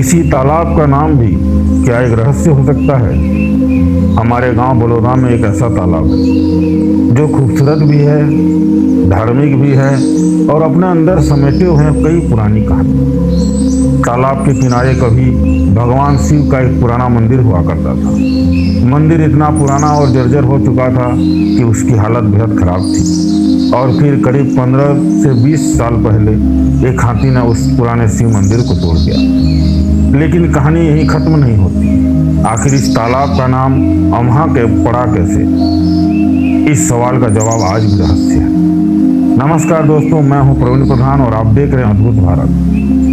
इसी तालाब का नाम भी क्या एक रहस्य हो सकता है? हमारे गांव बलौदा में एक ऐसा तालाब है जो खूबसूरत भी है, धार्मिक भी है और अपने अंदर समेटे हुए हैं कई पुरानी कहानी। तालाब के किनारे कभी भगवान शिव का एक पुराना मंदिर हुआ करता था। मंदिर इतना पुराना और जर्जर हो चुका था कि उसकी हालत बेहद खराब थी। और फिर करीब 15 से 20 साल पहले एक हाथी ने उस पुराने शिव मंदिर को तोड़ दिया। लेकिन कहानी यहीं खत्म नहीं होती। आखिर इस तालाब का नाम अमहा के पड़ा कैसे? इस सवाल का जवाब आज भी रहस्य है। नमस्कार दोस्तों, मैं हूं प्रवीण प्रधान और आप देख रहे हैं अद्भुत भारत,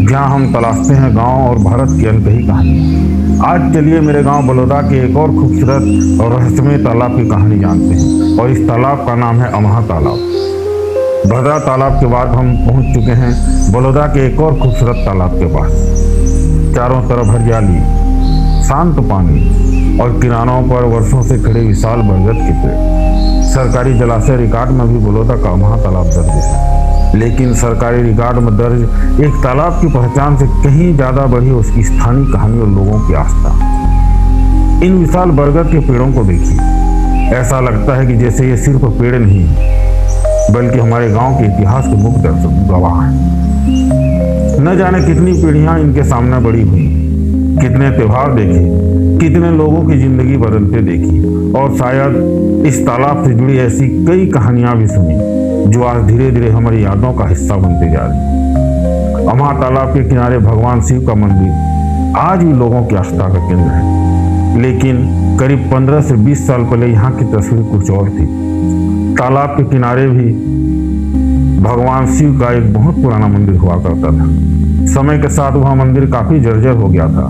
जहां हम तलाशते हैं गांव और भारत की अनकही कहानी। आज चलिए मेरे गांव बलौदा के एक और खूबसूरत और रहस्यमय तालाब की कहानी जानते हैं। और इस तालाब का नाम है अमहा तालाब। भद्रा तालाब के बाद हम पहुंच चुके हैं बलौदा के एक और खूबसूरत तालाब के पास। चारों तरफ हरियाली, शांत पानी और किनारों पर वर्षों से खड़े विशाल बरगद के पेड़। सरकारी जलाशय रिकॉर्ड में भी बलौदा का अमहा तालाब दर्ज है। लेकिन सरकारी रिकॉर्ड में दर्ज एक तालाब की पहचान से कहीं ज्यादा बढ़ी उसकी स्थानीय कहानी और लोगों की आस्था। इन विशाल बरगद के पेड़ों को देखिए, ऐसा लगता है कि जैसे ये सिर्फ पेड़ नहीं बल्कि हमारे गांव के इतिहास के मुख्य गवाह हैं। न जाने कितनी पीढ़ियां इनके सामने बड़ी हुई, कितने त्योहार देखे, कितने लोगों की जिंदगी बदलते देखी और शायद इस तालाब से जुड़ी ऐसी कई कहानियां भी सुनी जो आज धीरे धीरे हमारी यादों का हिस्सा बनते जा रही। अमहा तालाब के किनारे भगवान शिव का मंदिर आज भी लोगों की आस्था का केंद्र है। लेकिन करीब 15 से 20 साल पहले यहाँ की तस्वीर कुछ और थी। तालाब के किनारे भी भगवान शिव का एक बहुत पुराना मंदिर हुआ करता था। समय के साथ वह मंदिर काफी जर्जर हो गया था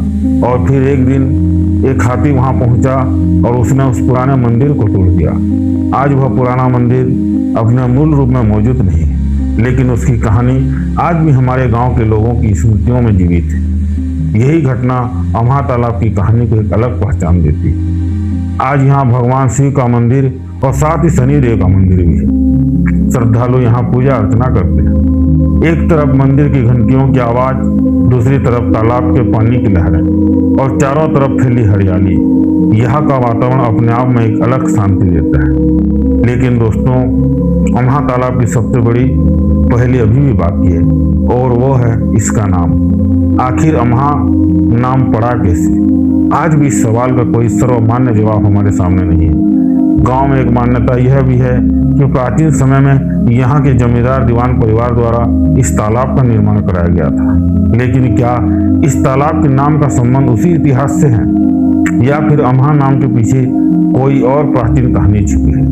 और फिर एक दिन एक हाथी वहां पहुंचा और उसने उस पुराने मंदिर को तोड़ दिया। आज वह पुराना मंदिर अपने मूल रूप में मौजूद नहीं है, लेकिन उसकी कहानी आज भी हमारे गांव के लोगों की स्मृतियों में जीवित है। यही घटना अमहा तालाब की कहानी को एक अलग पहचान देती है। आज यहाँ भगवान शिव का मंदिर और साथ ही शनिदेव का मंदिर भी है। श्रद्धालु यहाँ पूजा अर्चना करते हैं। एक तरफ मंदिर की घंटियों की आवाज, दूसरी तरफ तालाब के पानी की लहरें और चारों तरफ फैली हरियाली। यहाँ का वातावरण अपने आप में एक अलग शांति देता है। लेकिन दोस्तों, अमहा तालाब की सबसे बड़ी पहेली अभी भी बाकी है और वो है इसका नाम। आखिर अमहा नाम पड़ा कैसे? आज भी इस सवाल का कोई सर्वमान्य जवाब हमारे सामने नहीं है। गांव में एक मान्यता यह भी है कि प्राचीन समय में यहाँ के जमींदार दीवान परिवार द्वारा इस तालाब का निर्माण कराया गया था। लेकिन क्या इस तालाब के नाम का संबंध उसी इतिहास से है या फिर अमहा नाम के पीछे कोई और प्राचीन कहानी छिपी है?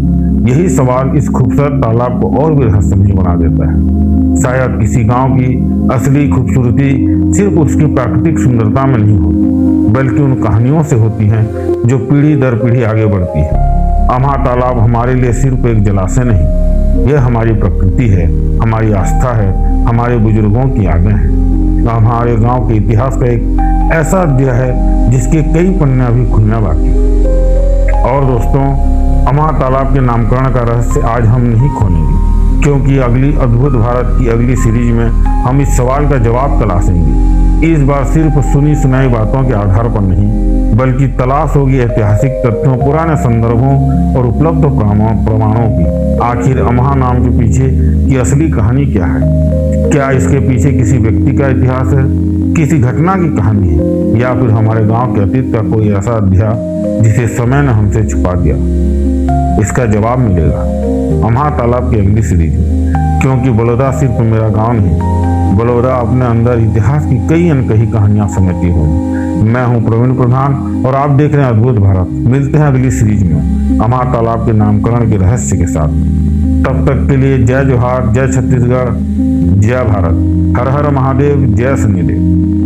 यही सवाल इस खूबसूरत तालाब को और भी रहस्यमय बना देता है। शायद किसी गांव की असली खूबसूरती सिर्फ उसकी प्राकृतिक सुंदरता में नहीं होती, बल्कि उन कहानियों से होती है जो पीढ़ी दर पीढ़ी आगे बढ़ती है। अमहा तालाब हमारे लिए सिर्फ एक जलाशय नहीं, यह हमारी प्रकृति है, हमारी आस्था है, हमारे बुजुर्गों की यादें हैं। हमारे गांव के इतिहास का एक ऐसा अध्याय है जिसके कई पन्ने अभी खुलना बाकी। और दोस्तों, अमहा तालाब के नामकरण का रहस्य आज हम नहीं खोलेंगे, क्योंकि अगली अद्भुत भारत की अगली सीरीज में हम इस सवाल का जवाब तलाशेंगे। इस बार सिर्फ सुनी सुनाई बातों के आधार पर नहीं, बल्कि तलाश होगी ऐतिहासिक तथ्यों, पुराने संदर्भों और उपलब्ध प्रमाणों की। आखिर अमहा नाम के पीछे की असली कहानी क्या है? क्या इसके पीछे किसी व्यक्ति का इतिहास है, किसी घटना की कहानी है, या फिर हमारे गांव के अतीत का कोई ऐसा अध्याय जिसे समय ने हमसे छुपा दिया? इसका जवाब मिलेगा अमहा तालाब की अगली सीरीज में, क्योंकि बलौदा सिर्फ मेरा गांव नहीं, बलौदा अपने अंदर इतिहास की कई अनकही कहानियां समेटी हुई। मैं हूं प्रवीण प्रधान और आप देख रहे हैं अद्भुत भारत। मिलते हैं अगली सीरीज में अमहा तालाब के नामकरण के रहस्य के साथ। तब तक के लिए जय जोहार, जय छत्तीसगढ़, जय भारत, हर हर महादेव, जय शनिदेव।